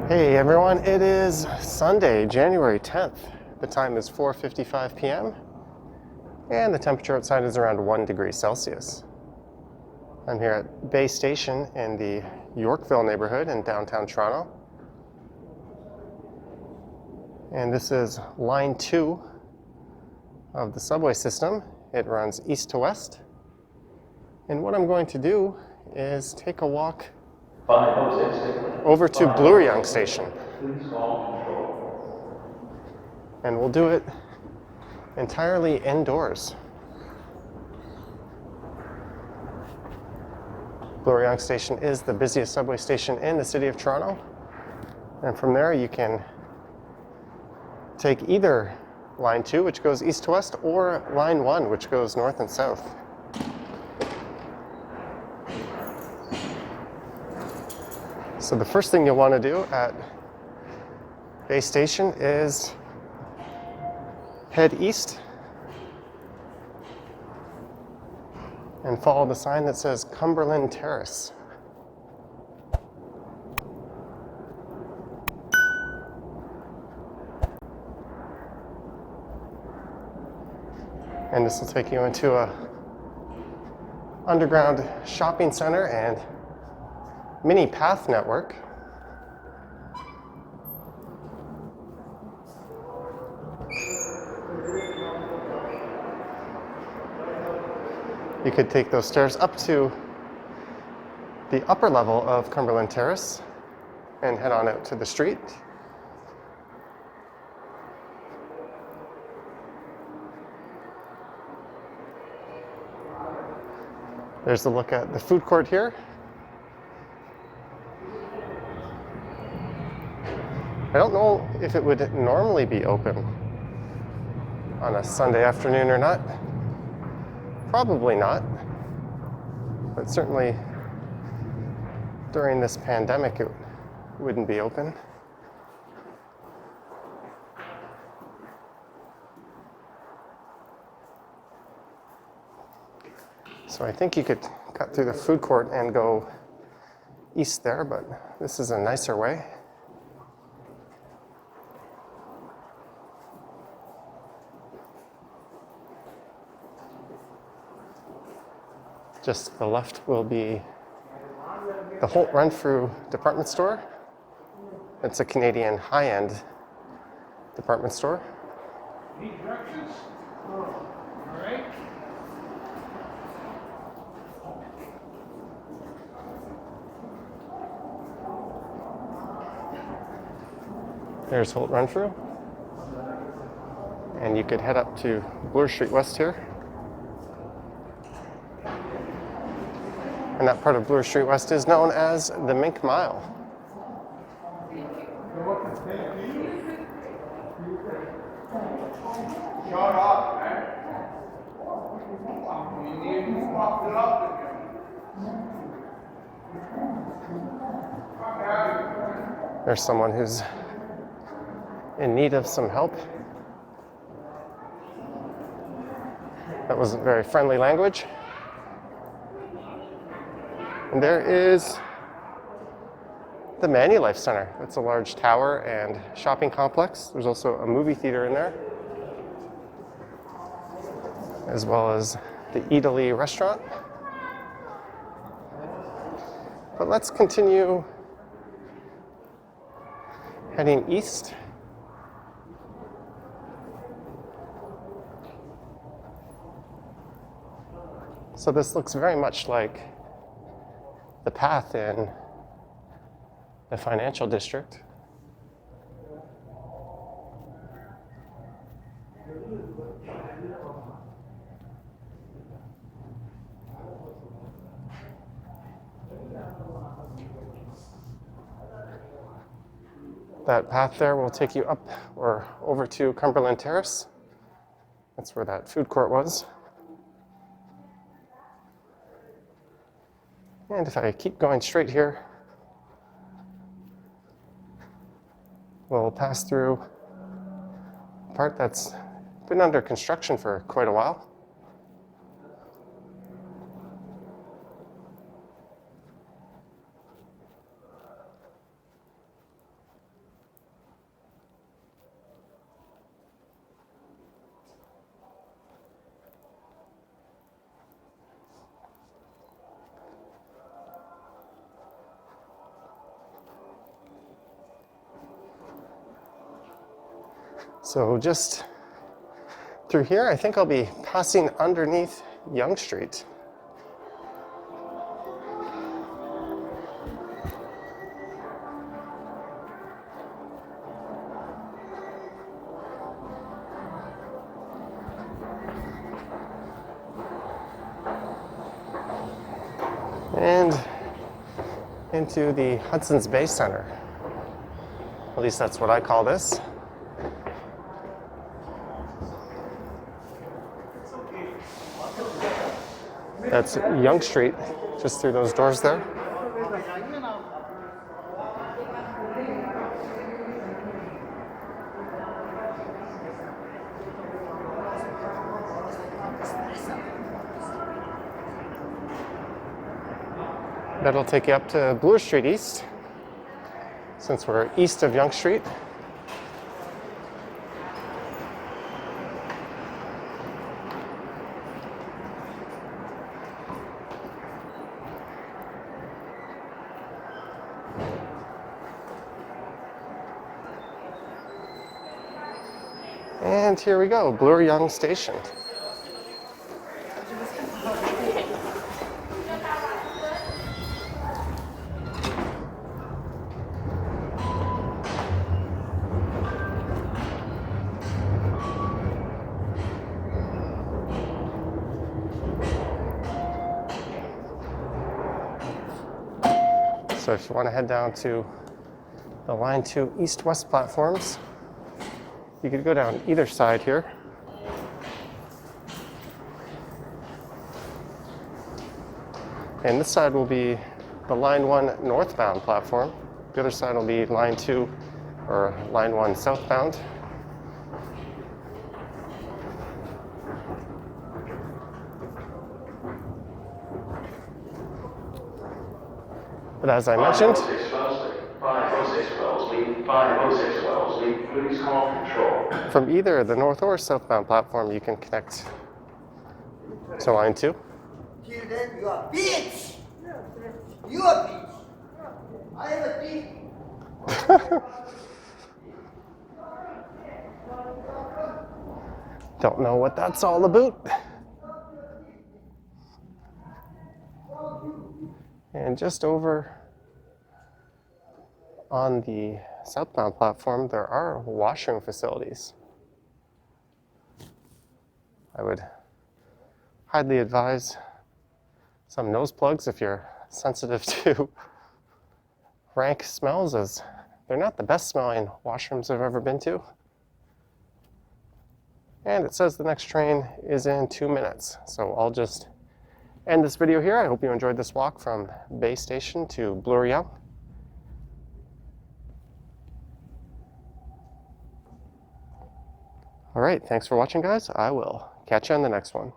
Hey everyone, it is Sunday, January 10th. The time is 4:55 p.m. and the temperature outside is around 1 degree Celsius. I'm here at Bay Station in the Yorkville neighborhood in downtown Toronto. And this is line 2 of the subway system. It runs east to west. And what I'm going to do is take a walk over to Bloor-Yonge Station. And we'll do it entirely indoors. Bloor-Yonge Station is the busiest subway station in the city of Toronto. And from there you can take either line 2, which goes east to west, or line 1, which goes north and south. So the first thing you'll want to do at Bay Station is head east and follow the sign that says Cumberland Terrace. And this will take you into a underground shopping center and mini path network. You could take those stairs up to the upper level of Cumberland Terrace and head on out to the street. There's a look at the food court here. I don't know if it would normally be open on a Sunday afternoon or not. Probably not, but certainly during this pandemic it wouldn't be open. So I think you could cut through the food court and go east there, but this is a nicer way. Just to the left will be the Holt Renfrew department store. It's a Canadian high-end department store. Need directions? All right. There's Holt Renfrew. And you could head up to Bloor Street West here. And that part of Bloor Street West is known as the Mink Mile. Shut up, man. You fucked it up again. There's someone who's in need of some help. That wasn't very friendly language. And there is the Manulife Center. It's a large tower and shopping complex. There's also a movie theater in there, as well as the Italy restaurant. But let's continue heading east. So this looks very much like the path in the financial district. That path there will take you up or over to Cumberland Terrace. That's where that food court was. And if I keep going straight here, we'll pass through a part that's been under construction for quite a while. So just through here, I think I'll be passing underneath Yonge Street. And into the Hudson's Bay Center. At least that's what I call this. That's Yonge Street, just through those doors there. That'll take you up to Bloor Street East, since we're east of Yonge Street. And here we go, Bloor-Yonge Station. So if you want to head down to the Line 2 east-west platforms, you could go down either side here. And this side will be the Line 1 northbound platform. The other side will be Line 2 or Line 1 southbound. But as I mentioned, 506 Wells, lead, please call control. from either the north or southbound platform, you can connect to Line 2. Till then, you are bitch! You are bitch! I am a bitch! Don't know what that's all about. And just over on the southbound platform, there are washroom facilities. I would highly advise some nose plugs if you're sensitive to rank smells, as they're not the best smelling washrooms I've ever been to. And it says the next train is in 2 minutes. So I'll just end this video here. I hope you enjoyed this walk from Bay Station to Bloor-Yonge. All right, thanks for watching, guys. I will catch you on the next one.